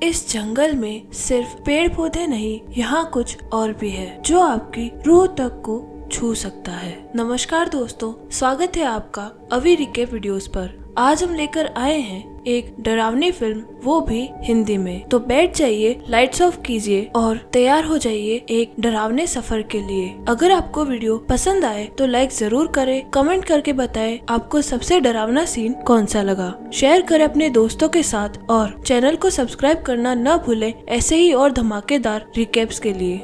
इस जंगल में सिर्फ पेड़ पौधे नहीं, यहाँ कुछ और भी है जो आपकी रूह तक को छू सकता है। नमस्कार दोस्तों, स्वागत है आपका अभी रिकेप वीडियोस पर। आज हम लेकर आए हैं एक डरावनी फिल्म, वो भी हिंदी में। तो बैठ जाइए, लाइट्स ऑफ कीजिए और तैयार हो जाइए एक डरावने सफर के लिए। अगर आपको वीडियो पसंद आए तो लाइक जरूर करें, कमेंट करके बताएं आपको सबसे डरावना सीन कौन सा लगा। शेयर करें अपने दोस्तों के साथ और चैनल को सब्सक्राइब करना न भूलें ऐसे ही और धमाकेदार रिकेप्स के लिए।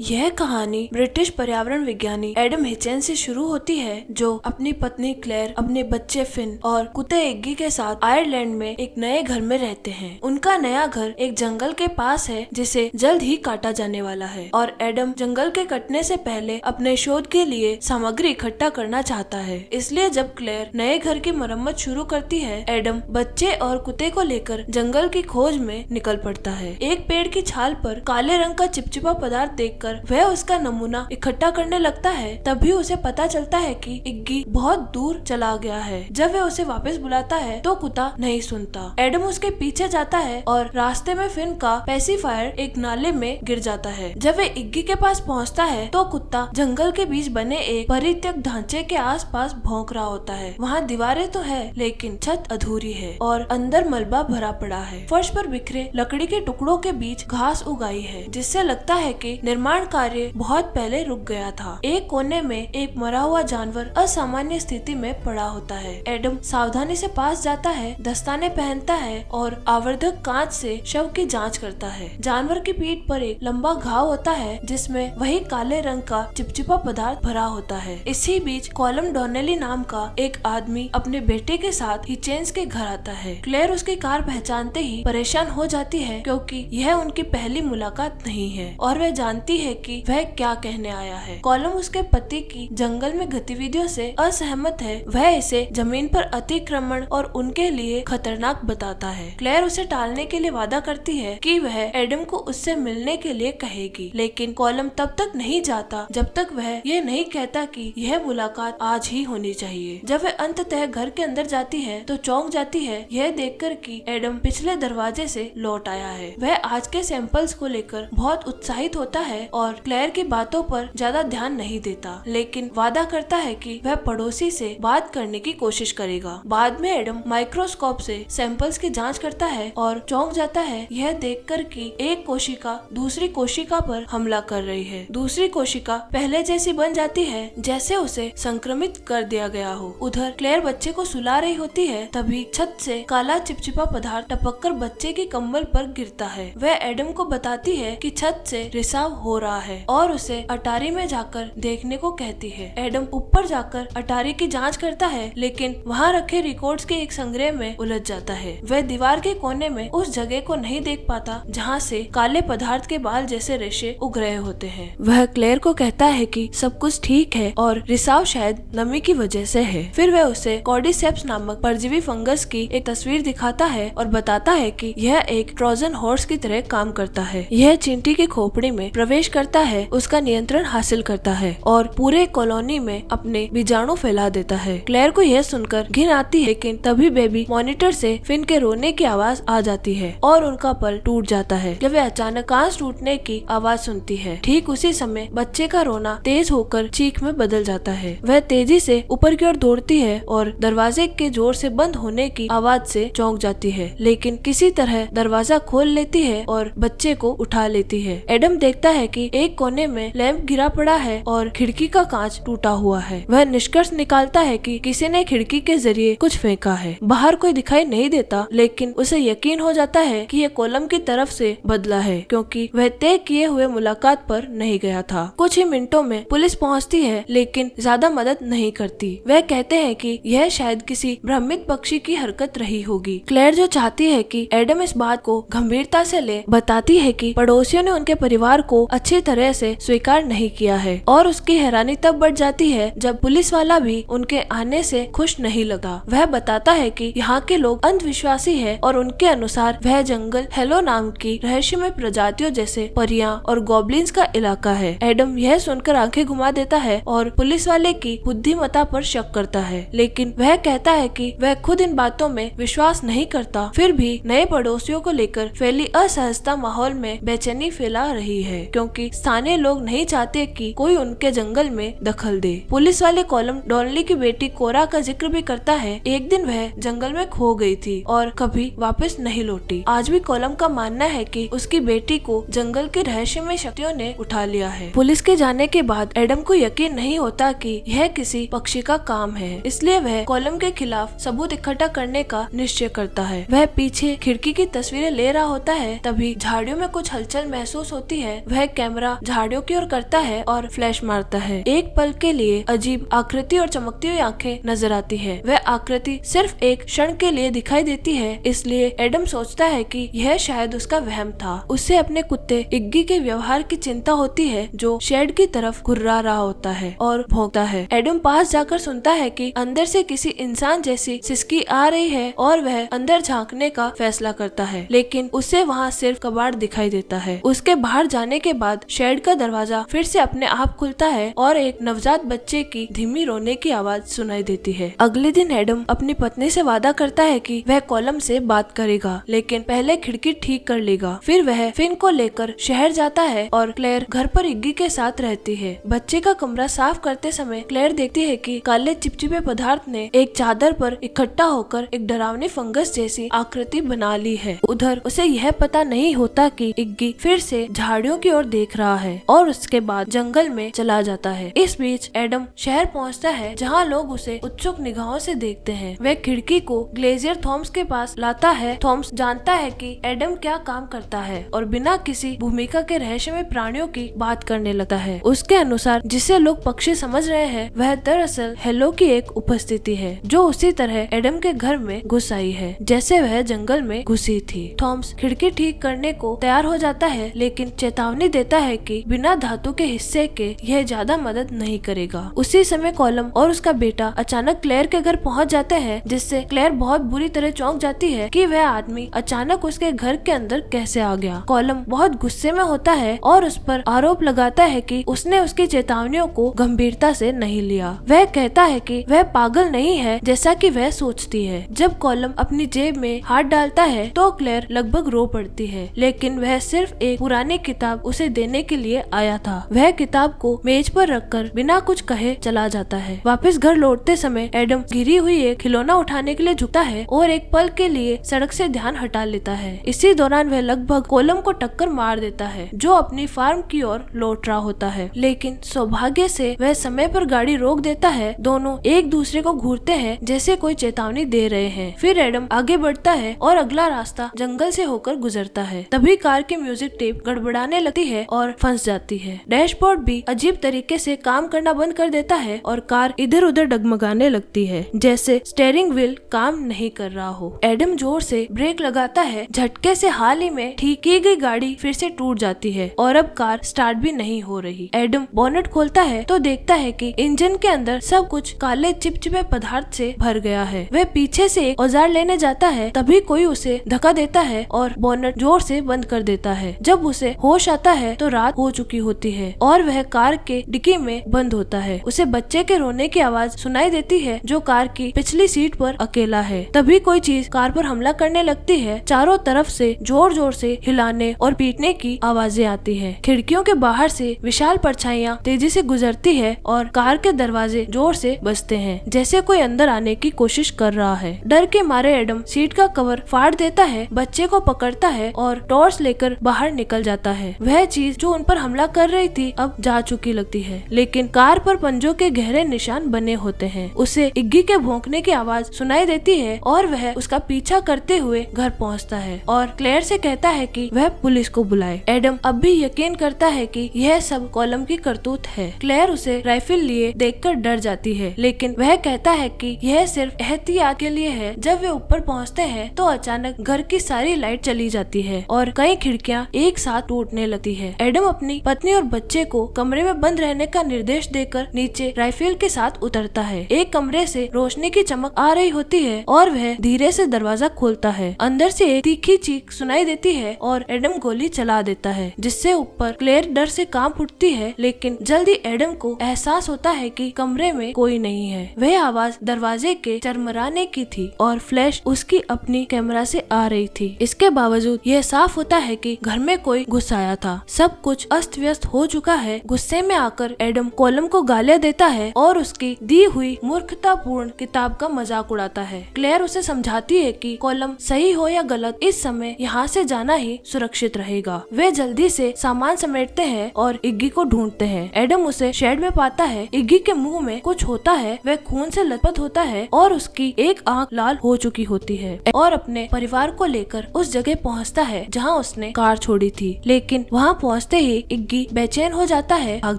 यह कहानी ब्रिटिश पर्यावरण विज्ञानी एडम हिचेंस से शुरू होती है, जो अपनी पत्नी क्लेयर, अपने बच्चे फिन और कुत्ते इग्गी के साथ आयरलैंड में एक नए घर में रहते हैं। उनका नया घर एक जंगल के पास है जिसे जल्द ही काटा जाने वाला है और एडम जंगल के कटने से पहले अपने शोध के लिए सामग्री इकट्ठा करना चाहता है। इसलिए जब क्लेयर नए घर की मरम्मत शुरू करती है, एडम बच्चे और कुत्ते को लेकर जंगल की खोज में निकल पड़ता है। एक पेड़ की छाल पर काले रंग का चिपचिपा पदार्थ देखकर वह उसका नमूना इकट्ठा करने लगता है। तभी उसे पता चलता है कि इग्गी बहुत दूर चला गया है। जब वह उसे वापस बुलाता है तो कुत्ता नहीं सुनता। एडम उसके पीछे जाता है और रास्ते में फिन का पेसिफायर एक नाले में गिर जाता है। जब वह इग्गी के पास पहुंचता है तो कुत्ता जंगल के बीच बने एक परित्यक्त ढांचे के आसपास भौंक रहा होता है। वहाँ दीवारें तो है लेकिन छत अधूरी है और अंदर मलबा भरा पड़ा है। फर्श पर बिखरे लकड़ी के टुकड़ों के बीच घास उगाई है, जिससे लगता है कि निर्माण कार्य बहुत पहले रुक गया था। एक कोने में एक मरा हुआ जानवर असामान्य स्थिति में पड़ा होता है। एडम सावधानी से पास जाता है, दस्ताने पहनता है और आवर्धक कांच से शव की जांच करता है। जानवर की पीठ पर एक लंबा घाव होता है जिसमें वही काले रंग का चिपचिपा पदार्थ भरा होता है। इसी बीच कॉलम डॉनेली नाम का एक आदमी अपने बेटे के साथ हिचेंस के घर आता है। क्लेयर उसकी कार पहचानते ही परेशान हो जाती है, क्योंकि यह उनकी पहली मुलाकात नहीं है और वह जानती है कि वह क्या कहने आया है। कॉलम उसके पति की जंगल में गतिविधियों से असहमत है। वह इसे जमीन पर अतिक्रमण और उनके लिए खतरनाक बताता है। क्लेयर उसे टालने के लिए वादा करती है कि वह एडम को उससे मिलने के लिए कहेगी, लेकिन कॉलम तब तक नहीं जाता जब तक वह ये नहीं कहता कि यह मुलाकात आज ही होनी चाहिए। जब वह अंततः घर के अंदर जाती है तो चौंक जाती है यह देखकर कि एडम पिछले दरवाजे से लौट आया है। वह आज के सैंपल्स को लेकर बहुत उत्साहित होता है और क्लेयर की बातों पर ज्यादा ध्यान नहीं देता, लेकिन वादा करता है कि वह पड़ोसी से बात करने की कोशिश करेगा। बाद में एडम माइक्रोस्कोप से सैंपल्स की जांच करता है और चौंक जाता है यह देखकर कि एक कोशिका दूसरी कोशिका पर हमला कर रही है। दूसरी कोशिका पहले जैसी बन जाती है जैसे उसे संक्रमित कर दिया गया हो। उधर क्लेयर बच्चे को सुला रही होती है, तभी छत से काला चिपचिपा पदार्थ टपककर बच्चे की कंबल पर गिरता है। वह एडम को बताती है कि छत से रिसाव हो रहा है और उसे अटारी में जाकर देखने को कहती है। एडम ऊपर जाकर अटारी की जांच करता है, लेकिन वहाँ रखे रिकॉर्ड्स के एक संग्रह में उलझ जाता है। वह दीवार के कोने में उस जगह को नहीं देख पाता जहाँ से काले पदार्थ के बाल जैसे रेशे उग रहे होते हैं। वह क्लेयर को कहता है कि सब कुछ ठीक है और रिसाव शायद नमी की वजह से है। फिर वह उसे कॉर्डिसेप्स नामक परजीवी फंगस की एक तस्वीर दिखाता है और बताता है कि यह एक ट्रोजन हॉर्स की तरह काम करता है। यह चींटी की खोपड़ी में प्रवेश करता है, उसका नियंत्रण हासिल करता है और पूरे कॉलोनी में अपने बीजाणु फैला देता है। क्लेयर को यह सुनकर घिन आती है, लेकिन तभी बेबी मॉनिटर से फिन के रोने की आवाज आ जाती है और उनका पल टूट जाता है जब वे अचानक कांच टूटने की आवाज सुनती है। ठीक उसी समय बच्चे का रोना तेज होकर चीख में बदल जाता है। वह तेजी से ऊपर की ओर दौड़ती है और दरवाजे के जोर से बंद होने की आवाज से चौंक जाती है, लेकिन किसी तरह दरवाजा खोल लेती है और बच्चे को उठा लेती है। एडम देखता है कि एक कोने में लैंप गिरा पड़ा है और खिड़की का कांच टूटा हुआ है। वह निष्कर्ष निकालता है कि किसी ने खिड़की के जरिए कुछ फेंका है। बाहर कोई दिखाई नहीं देता, लेकिन उसे यकीन हो जाता है कि यह कॉलम की तरफ से बदला है, क्योंकि वह तय किए हुए मुलाकात पर नहीं गया था। कुछ ही मिनटों में पुलिस पहुंचती है, लेकिन ज्यादा मदद नहीं करती। वह कहते हैं कि यह शायद किसी भ्रमित पक्षी की हरकत रही होगी। क्लेयर जो चाहती है कि एडम इस बात को गंभीरता से ले, बताती है कि पड़ोसियों ने उनके परिवार को अच्छी अच्छी तरह से स्वीकार नहीं किया है। और उसकी हैरानी तब बढ़ जाती है जब पुलिस वाला भी उनके आने से खुश नहीं लगा। वह बताता है कि यहाँ के लोग अंधविश्वासी है और उनके अनुसार वह जंगल हेलो नाम की रहस्यमय प्रजातियों जैसे परियां और गॉब्लिन्स का इलाका है। एडम यह सुनकर आंखें घुमा देता है और पुलिस वाले की बुद्धिमत्ता पर शक करता है, लेकिन वह कहता है कि वह खुद इन बातों में विश्वास नहीं करता। फिर भी नए पड़ोसियों को लेकर फैली असहजता माहौल में बेचैनी फैला रही है, क्योंकि स्थानीय लोग नहीं चाहते कि कोई उनके जंगल में दखल दे। पुलिस वाले कॉलम डॉनली की बेटी कोरा का जिक्र भी करता है। एक दिन वह जंगल में खो गई थी और कभी वापस नहीं लौटी। आज भी कॉलम का मानना है कि उसकी बेटी को जंगल के रहस्यमय शक्तियों ने उठा लिया है। पुलिस के जाने के बाद एडम को यकीन नहीं होता कि यह किसी पक्षी का काम है, इसलिए वह कॉलम के खिलाफ सबूत इकट्ठा करने का निश्चय करता है। वह पीछे खिड़की की तस्वीरें ले रहा होता है, तभी झाड़ियों में कुछ हलचल महसूस होती है। वह कैमरा झाड़ियों की ओर करता है और फ्लैश मारता है। एक पल के लिए अजीब आकृति और चमकती हुई आंखें नजर आती है। वह आकृति सिर्फ एक क्षण के लिए दिखाई देती है, इसलिए एडम सोचता है कि यह शायद उसका वहम था। उसे अपने कुत्ते इग्गी के व्यवहार की चिंता होती है, जो शेड की तरफ घुर्रा रहा होता है और भौंकता है। एडम पास जाकर सुनता है कि अंदर से किसी इंसान जैसी सिसकी आ रही है और वह अंदर झांकने का फैसला करता है, लेकिन उसे वहाँ सिर्फ कबाड़ दिखाई देता है। उसके बाहर जाने के बाद शेड का दरवाजा फिर से अपने आप खुलता है और एक नवजात बच्चे की धीमी रोने की आवाज सुनाई देती है। अगले दिन एडम अपनी पत्नी से वादा करता है कि वह कॉलम से बात करेगा, लेकिन पहले खिड़की ठीक कर लेगा। फिर वह फिन को लेकर शहर जाता है और क्लेयर घर पर इग्गी के साथ रहती है। बच्चे का कमरा साफ करते समय क्लेयर देखती है कि काले चिपचिपे पदार्थ ने एक चादर पर इकट्ठा होकर एक डरावनी फंगस जैसी आकृति बना ली है। उधर उसे यह पता नहीं होता कि इग्गी फिर से झाड़ियों की ओर देख रहा है और उसके बाद जंगल में चला जाता है। इस बीच एडम शहर पहुंचता है, जहां लोग उसे उत्सुक निगाहों से देखते हैं। वह खिड़की को ग्लेजियर थॉम्स के पास लाता है। थॉम्स जानता है कि एडम क्या काम करता है और बिना किसी भूमिका के रहस्यमय प्राणियों की बात करने लगता है। उसके अनुसार जिसे लोग पक्षी समझ रहे हैं, वह दरअसल हेलो की एक उपस्थिति है, जो उसी तरह एडम के घर में घुस आई है जैसे वह जंगल में घुसी थी। थॉम्स खिड़की ठीक करने को तैयार हो जाता है, लेकिन चेतावनी देता है कि बिना धातु के हिस्से के यह ज्यादा मदद नहीं करेगा। उसी समय कॉलम और उसका बेटा अचानक क्लेयर के घर पहुंच जाते हैं, जिससे क्लेयर बहुत बुरी तरह चौंक जाती है कि वह आदमी अचानक उसके घर के अंदर कैसे आ गया। कॉलम बहुत गुस्से में होता है और उस पर आरोप लगाता है कि उसने उसकी चेतावनियों को गंभीरता से नहीं लिया। वह कहता है कि वह पागल नहीं है जैसा कि वह सोचती है। जब कॉलम अपनी जेब में हाथ डालता है तो क्लेयर लगभग रो पड़ती है, लेकिन वह सिर्फ एक पुरानी किताब उसे देने के लिए आया था। वह किताब को मेज पर रखकर बिना कुछ कहे चला जाता है। वापस घर लौटते समय एडम गिरी हुई एक खिलौना उठाने के लिए झुकता है और एक पल के लिए सड़क से ध्यान हटा लेता है। इसी दौरान वह लगभग कॉलम को टक्कर मार देता है, जो अपनी फार्म की ओर लौट रहा होता है, लेकिन सौभाग्य से वह समय पर गाड़ी रोक देता है। दोनों एक दूसरे को घूरते हैं जैसे कोई चेतावनी दे रहे हैं। फिर एडम आगे बढ़ता है और अगला रास्ता जंगल से होकर गुजरता है। तभी कार की म्यूजिक टेप गड़बड़ाने लगती है और फंस जाती है। डैशबोर्ड भी अजीब तरीके से काम करना बंद कर देता है और कार इधर उधर डगमगाने लगती है, जैसे स्टीयरिंग व्हील काम नहीं कर रहा हो। एडम जोर से ब्रेक लगाता है। झटके से हाल ही में ठीक की गई गाड़ी फिर से टूट जाती है और अब कार स्टार्ट भी नहीं हो रही। एडम बोनेट खोलता है तो देखता है कि इंजन के अंदर सब कुछ काले चिपचिपे पदार्थ से भर गया है। वह पीछे से एक औजार लेने जाता है, तभी कोई उसे धक्का देता है और बोनेट जोर से बंद कर देता है। जब उसे होश आता है तो रात हो चुकी होती है और वह कार के डिक्की में बंद होता है। उसे बच्चे के रोने की आवाज सुनाई देती है, जो कार की पिछली सीट पर अकेला है। तभी कोई चीज कार पर हमला करने लगती है। चारों तरफ से जोर जोर से हिलाने और पीटने की आवाजें आती है। खिड़कियों के बाहर से विशाल परछाइयां तेजी से गुजरती है और कार के दरवाजे जोर से बजते हैं, जैसे कोई अंदर आने की कोशिश कर रहा है। डर के मारे एडम सीट का कवर फाड़ देता है, बच्चे को पकड़ता है और टॉर्च लेकर बाहर निकल जाता है। वह चीज जो उन पर हमला कर रही थी अब जा चुकी लगती है, लेकिन कार पर पंजों के गहरे निशान बने होते हैं। उसे इग्गी के भौंकने की आवाज सुनाई देती है और वह उसका पीछा करते हुए घर पहुंचता है और क्लेयर से कहता है कि वह पुलिस को बुलाए। एडम अब भी यकीन करता है कि यह सब कॉलम की करतूत है। क्लेयर उसे राइफल लिए देखकर डर जाती है, लेकिन वह कहता है कि यह सिर्फ एहतियात के लिए है। जब वे ऊपर पहुंचते हैं तो अचानक घर की सारी लाइट चली जाती है और कई खिड़कियां एक साथ टूटने लगती है। एडम अपनी पत्नी और बच्चे को कमरे में बंद रहने का निर्देश देकर नीचे राइफल के साथ उतरता है। एक कमरे से रोशनी की चमक आ रही होती है और वह धीरे से दरवाजा खोलता है। अंदर से एक तीखी चीख सुनाई देती है और एडम गोली चला देता है, जिससे ऊपर क्लेयर डर से कांप उठती है। लेकिन जल्दी एडम को एहसास होता है कि कमरे में कोई नहीं है। वह आवाज दरवाजे के चरमराने की थी और फ्लैश उसकी अपनी कैमरा से आ रही थी। इसके बावजूद यह साफ होता है कि घर में कोई घुस आया था। सब कुछ अस्त व्यस्त हो चुका है। गुस्से में आकर एडम कॉलम को गालियां देता है और उसकी दी हुई मूर्खतापूर्ण किताब का मजाक उड़ाता है। क्लेयर उसे समझाती है कि कॉलम सही हो या गलत, इस समय यहाँ से जाना ही सुरक्षित रहेगा। वे जल्दी से सामान समेटते हैं और इग्गी को ढूंढते हैं। एडम उसे शेड में पाता है। इग्गी के मुंह में कुछ होता है। वह खून से लथपथ होता है और उसकी एक आंख लाल हो चुकी होती है और अपने परिवार को लेकर उस जगह पहुँचता है जहाँ उसने कार छोड़ी थी। लेकिन वहाँ पहुँचते ही इग्गी बेचैन हो जाता है, भाग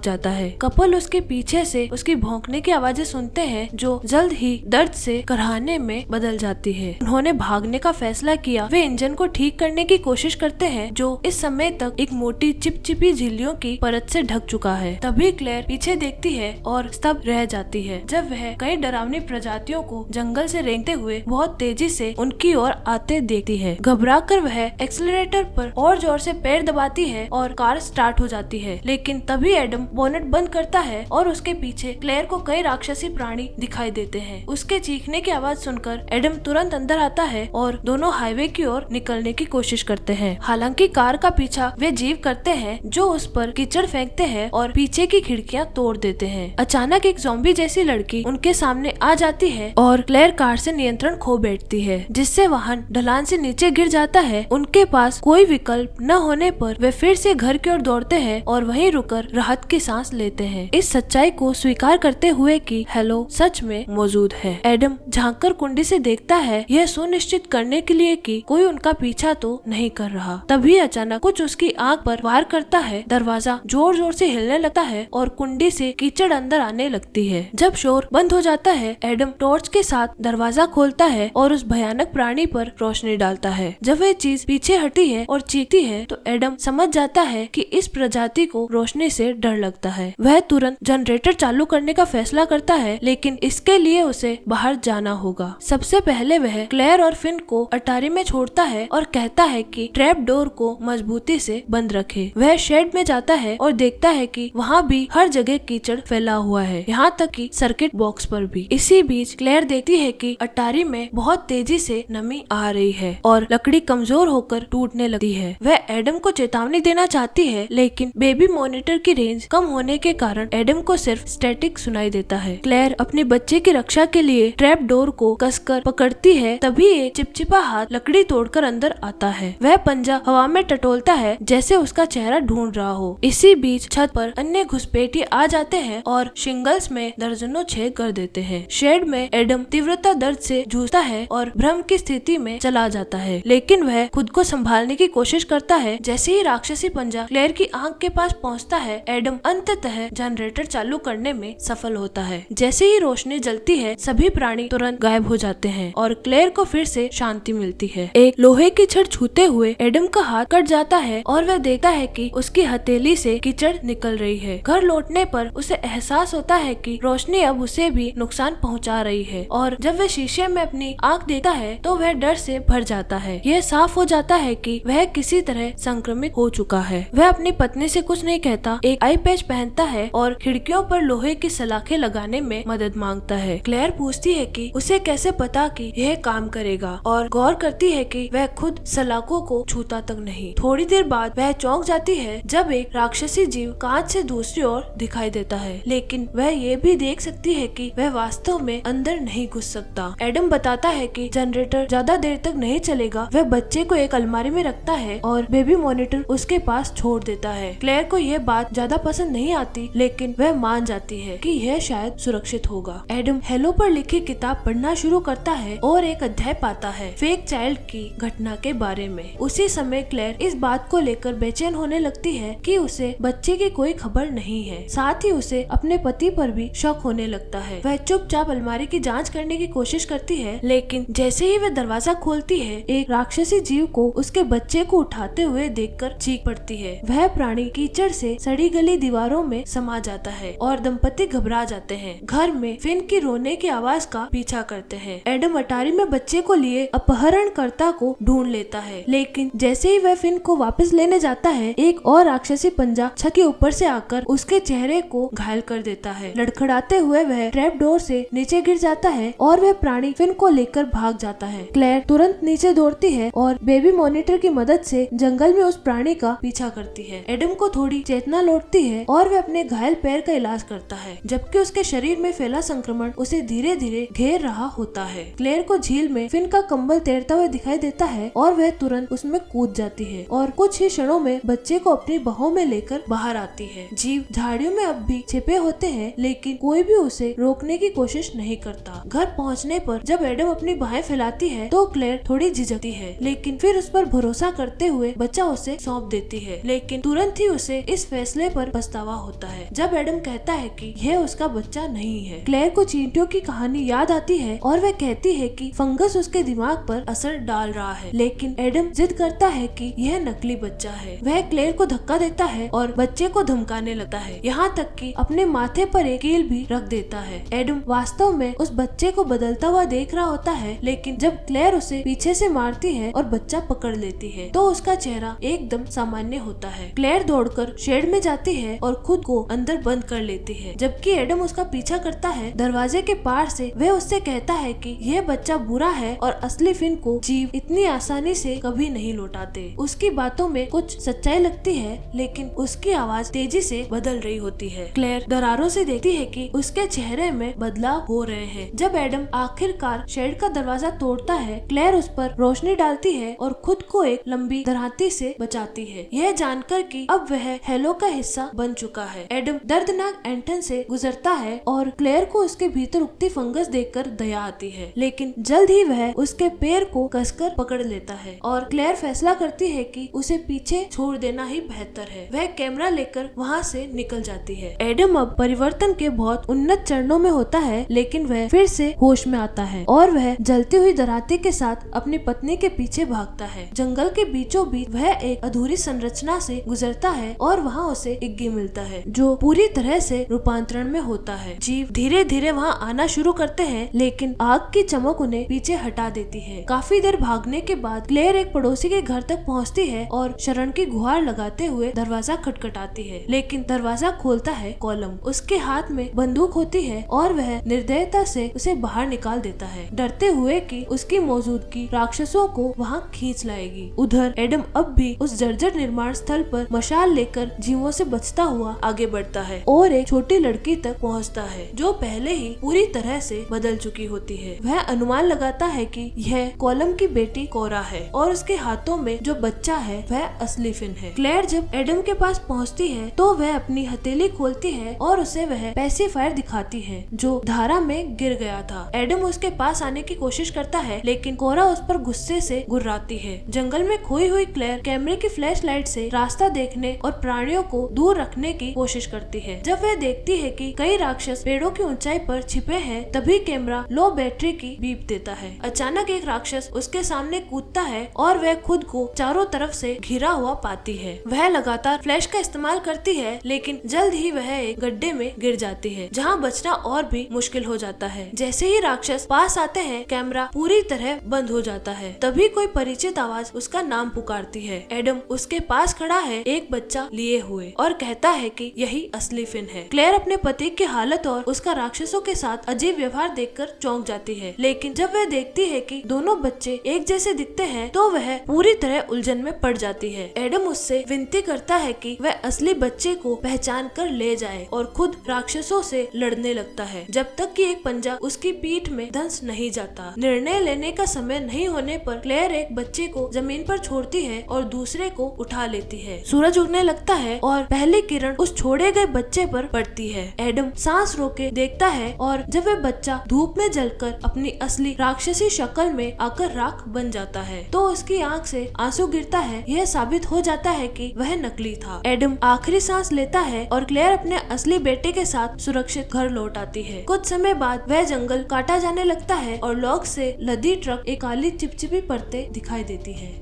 जाता है। कपल उसके पीछे से उसकी भौंकने की आवाजें सुनते हैं जो जल्द ही दर्द से कराहने में बदल जाती है। उन्होंने भागने का फैसला किया। वे इंजन को ठीक करने की कोशिश करते हैं जो इस समय तक एक मोटी चिपचिपी झिल्लियों की परत से ढक चुका है। तभी क्लेयर पीछे देखती है और स्तब्ध रह जाती है जब वह कई डरावनी प्रजातियों को जंगल से रेंगते हुए बहुत तेजी से उनकी ओर आते देखती है। घबराकर वह एक्सीलरेटर पर और जोर से पैर दबाती है और कार स्टार्ट हो जाती है। लेकिन तभी एडम बोनेट बंद करता है और उसके पीछे क्लेयर को कई राक्षसी प्राणी दिखाई देते हैं। उसके चीखने की आवाज सुनकर एडम तुरंत अंदर आता है और दोनों हाईवे की ओर निकलने की कोशिश करते हैं। हालांकि कार का पीछा वे जीव करते हैं जो उस पर कीचड़ फेंकते हैं और पीछे की खिड़कियां तोड़ देते हैं। अचानक एक ज़ॉम्बी जैसी लड़की उनके सामने आ जाती है और क्लेयर कार से नियंत्रण खो बैठती है, जिससे वाहन ढलान से नीचे गिर जाता है। उनके पास कोई विकल्प न होने पर वे फिर से घर की ओर दौड़ते हैं और वहीं रुकर राहत की सांस लेते हैं, इस सच्चाई को स्वीकार करते हुए कि हेलो सच में मौजूद है। एडम झांककर कुंडी से देखता है, यह सुनिश्चित करने के लिए कि कोई उनका पीछा तो नहीं कर रहा। तभी अचानक कुछ उसकी आंख पर वार करता है। दरवाजा जोर जोर से हिलने लगता है और कुंडी से कीचड़ अंदर आने लगती है। जब शोर बंद हो जाता है, एडम टॉर्च के साथ दरवाजा खोलता है और उस भयानक प्राणी पर रोशनी डालता है। जब वह चीज पीछे हटती है और चीखती है तो एडम समझ जाता है कि इस प्रजाति को रोशनी से डर लगता है। वह तुरंत जनरेटर चालू करने का फैसला करता है, लेकिन इसके लिए उसे बाहर जाना होगा। सबसे पहले वह क्लेयर और फिन को अटारी में छोड़ता है और कहता है कि ट्रैप डोर को मजबूती से बंद रखे। वह शेड में जाता है और देखता है कि वहाँ भी हर जगह कीचड़ फैला हुआ है, यहाँ तक कि सर्किट बॉक्स पर भी। इसी बीच क्लेयर देखती है कि अटारी में बहुत तेजी से नमी आ रही है और लकड़ी कमजोर होकर टूटने लगती है। वह एडम को चेतावनी देना चाहती है, लेकिन बेबी मॉनिटर की रेंज कम होने के कारण एडम को सिर्फ स्टैटिक सुनाई देता है। क्लेयर अपने बच्चे की रक्षा के लिए ट्रैप डोर को कसकर पकड़ती है। तभी एक चिपचिपा हाथ लकड़ी तोड़कर अंदर आता है। वह पंजा हवा में टटोलता है जैसे उसका चेहरा ढूंढ रहा हो। इसी बीच छत पर अन्य घुसपैठिए आ जाते हैं और शिंगल्स में दर्जनों छेद कर देते हैं। शेड में एडम तीव्रता दर्द से जूझता है और भ्रम की स्थिति में चला जाता है, लेकिन वह खुद को संभालने की कोशिश करता है। जैसे ही राक्षसी पंजा क्लेयर की आंख के पास पहुंचता है, एडम अंततः जनरेटर चालू करने में सफल होता है। जैसे ही रोशनी जलती है, सभी प्राणी तुरंत गायब हो जाते हैं और क्लेयर को फिर से शांति मिलती है। एक लोहे की छड़ छूते हुए एडम का हाथ कट जाता है और वह देखता है कि उसकी हथेली से कीचड़ निकल रही है। घर लौटने पर उसे एहसास होता है कि रोशनी अब उसे भी नुकसान पहुंचा रही है और जब वह शीशे में अपनी आंख देखता है तो वह डर से भर जाता है। यह साफ हो जाता है कि वह किसी तरह संक्रमित हो चुका है। वह अपनी पत्नी से कुछ नहीं कहता, एक आई पैच पहनता है और खिड़कियों पर लोहे की सलाखें लगाने में मदद मांगता है। क्लेयर पूछती है कि उसे कैसे पता कि यह काम करेगा और गौर करती है कि वह खुद सलाखों को छूता तक नहीं। थोड़ी देर बाद वह चौंक जाती है जब एक राक्षसी जीव कांच से दूसरी ओर दिखाई देता है, लेकिन वह ये भी देख सकती है कि वह वास्तव में अंदर नहीं घुस सकता। एडम बताता है कि जनरेटर ज्यादा देर तक नहीं चलेगा। वह बच्चे को एक अलमारी में रखता है और बेबी मॉनिटर उसके पास छोड़ देता है। क्लेयर को यह बात ज्यादा पसंद नहीं आती, लेकिन वह मान जाती है कि यह शायद सुरक्षित होगा। एडम हेलो पर लिखी किताब पढ़ना शुरू करता है और एक अध्याय पाता है फेक चाइल्ड की घटना के बारे में। उसी समय क्लेयर इस बात को लेकर बेचैन होने लगती है कि उसे बच्चे की कोई खबर नहीं है। साथ ही उसे अपने पति पर भी शक होने लगता है। वह चुपचाप अलमारी की जांच करने की कोशिश करती है, लेकिन जैसे ही वह दरवाजा खोलती है, एक राक्षसी जीव को उसके बच्चे को उठाते हुए देखकर चीख पड़ती है। है। वह प्राणी कीचड़ से सड़ी गली दीवारों में समा जाता है और दंपति घबरा जाते हैं। घर में फिन की रोने की आवाज का पीछा करते हैं। एडम अटारी में बच्चे को लिए अपहरणकर्ता को ढूंढ लेता है, लेकिन जैसे ही वह फिन को वापस लेने जाता है, एक और राक्षसी पंजा छत के ऊपर से आकर उसके चेहरे को घायल कर देता है। लड़खड़ाते हुए वह ट्रैप डोर से नीचे गिर जाता है और वह प्राणी फिन को लेकर भाग जाता है। क्लेयर तुरंत नीचे दौड़ती है और बेबी मॉनिटर की मदद से जंगल में उस प्राणी का पीछा करती है। एडम को थोड़ी चेतना लौटती है और वह अपने घायल पैर का इलाज करता है, जबकि उसके शरीर में फैला संक्रमण उसे धीरे धीरे घेर रहा होता है। क्लेयर को झील में फिन का कंबल तैरता हुआ दिखाई देता है और वह तुरंत उसमें कूद जाती है और कुछ ही क्षणों में बच्चे को अपनी बाहों में लेकर बाहर आती है। जीव झाड़ियों में अब भी छिपे होते हैं, लेकिन कोई भी उसे रोकने की कोशिश नहीं करता। घर पहुंचने पर जब एडम अपनी बाहें फैलाती है तो क्लेयर थोड़ी झिझकती है, लेकिन फिर उस पर भरोसा करते हुए बच्चा उसे सौंप देती है। लेकिन तुरंत ही उसे इस फैसले पर पछतावा होता है जब एडम कहता है कि यह उसका बच्चा नहीं है। क्लेयर को चींटियों की कहानी याद आती है और वह कहती है कि फंगस उसके दिमाग पर असर डाल रहा है, लेकिन एडम जिद करता है कि यह नकली बच्चा है। वह क्लेयर को धक्का देता है और बच्चे को धमकाने लगता है, यहाँ तक कि अपने माथे पर एक कील भी रख देता है। एडम वास्तव में उस बच्चे को बदलता हुआ देख रहा होता है, लेकिन जब क्लेयर उसे पीछे से मारती है और बच्चा पकड़ लेती है तो उसका चेहरा एकदम सामान्य होता है। क्लेयर दौड़कर शेड में जाती है और खुद को अंदर बंद कर लेती है, जबकि एडम उसका पीछा करता है। दरवाजे के पार से वह उससे कहता है कि यह बच्चा बुरा है और असली फिन को जीव इतनी आसानी से कभी नहीं लौटाते। उसकी बातों में कुछ सच्चाई लगती है, लेकिन उसकी आवाज तेजी से बदल रही होती है। क्लेयर दरारों से देखती है कि उसके चेहरे में बदलाव हो रहे हैं। जब एडम आखिरकार शेड का दरवाजा तोड़ता है, क्लेयर उस पर रोशनी डालती है और खुद को एक लंबी दरांती से बचाती है, यह जानकर कि अब वह हेलो का हिस्सा बन चुका है। एडम दर्दनाक एंटन से गुजरता है और क्लेयर को उसके भीतर उगती फंगस देखकर दया आती है, लेकिन जल्द ही वह उसके पैर को कसकर पकड़ लेता है और क्लेयर फैसला करती है कि उसे पीछे छोड़ देना ही बेहतर है। वह कैमरा लेकर वहाँ से निकल जाती है। एडम अब परिवर्तन के बहुत उन्नत चरणों में होता है, लेकिन वह फिर से होश में आता है और वह जलती हुई दराती के साथ अपनी पत्नी के पीछे भागता है। जंगल के बीचों बीच वह एक अधूरी संरचना से गुजरता है और वहाँ उसे इग्गी मिलता है, जो पूरी तरह से रूपांतरण में होता है। जीव धीरे धीरे वहाँ आना शुरू करते हैं, लेकिन आग की चमक उन्हें पीछे हटा देती है। काफी देर भागने के बाद क्लेयर एक पड़ोसी के घर तक पहुँचती है और शरण की गुहार लगाते हुए दरवाजा खटखटाती है, लेकिन दरवाजा खोलता है कॉलम। उसके हाथ में बंदूक होती है और वह निर्दयता से उसे बाहर निकाल देता है, डरते हुए कि उसकी मौजूदगी राक्षसों को वहाँ खींच लाएगी। उधर एडम अब भी उस जर्जर निर्माण स्थल पर मशाल लेकर जीवों से बचता हुआ आगे बढ़ता है और एक छोटी लड़की तक पहुँचता है, जो पहले ही पूरी तरह से बदल चुकी होती है। वह अनुमान लगाता है कि यह कॉलम की बेटी कोरा है और उसके हाथों में जो बच्चा है वह असली फिन है। क्लेयर जब एडम के पास पहुँचती है तो वह अपनी हथेली खोलती है और उसे वह पेसिफायर दिखाती है जो धारा में गिर गया था। एडम उसके पास आने की कोशिश करता है, लेकिन कोरा उस पर गुस्से से गुर्राती है। जंगल में खोई हुई क्लेयर कैमरे की फ्लैश लाइट से रास्ता देखने और प्राणियों को दूर रखने की कोशिश करती है। जब वह देखती है कि कई राक्षस पेड़ों की ऊंचाई पर छिपे हैं, तभी कैमरा लो बैटरी की बीप देता है। अचानक एक राक्षस उसके सामने कूदता है और वह खुद को चारों तरफ से घिरा हुआ पाती है। वह लगातार फ्लैश का इस्तेमाल करती है, लेकिन जल्द ही वह एक गड्ढे में गिर जाती है, जहाँ बचना और भी मुश्किल हो जाता है। जैसे ही राक्षस पास आते हैं, कैमरा पूरी तरह बंद हो जाता है। तभी कोई परिचित आवाज उसका नाम पुकारती है। एडम उसके पास खड़ा है, एक बच्चा लिए हुए, और कहता है कि यही असली फिन है। क्लेयर अपने पति की हालत और उसका राक्षसों के साथ अजीब व्यवहार देखकर चौंक जाती है, लेकिन जब वह देखती है कि दोनों बच्चे एक जैसे दिखते हैं तो वह पूरी तरह उलझन में पड़ जाती है। एडम उससे विनती करता है कि वह असली बच्चे को पहचान कर ले जाए और खुद राक्षसों से लड़ने लगता है, जब तक कि एक पंजा उसकी पीठ में धंस नहीं जाता। निर्णय लेने का समय नहीं होने पर क्लेयर एक बच्चे को जमीन पर छोड़ती है और दूसरे को उठा लेती है। सूरज उगने लगता है और पहली किरण उस छोड़े गए बच्चे पर पड़ती है। एडम सांस रोके देखता है और जब वह बच्चा धूप में जलकर अपनी असली राक्षसी शक्ल में आकर राख बन जाता है तो उसकी आंख से आंसू गिरता है। यह साबित हो जाता है कि वह नकली था। एडम आखिरी सांस लेता है और क्लेयर अपने असली बेटे के साथ सुरक्षित घर लौट आती है। कुछ समय बाद वह जंगल काटा जाने लगता है और लॉग से लदी ट्रक एक काली चिपचिपी परतें दिखाई देती है।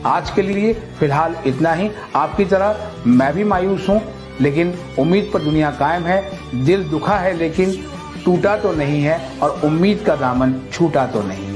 आज के लिए फिलहाल इतना ही। आपकी तरह मैं भी मायूस हूँ, लेकिन उम्मीद पर दुनिया कायम है। दिल दुखा है लेकिन टूटा तो नहीं है, और उम्मीद का दामन छूटा तो नहीं।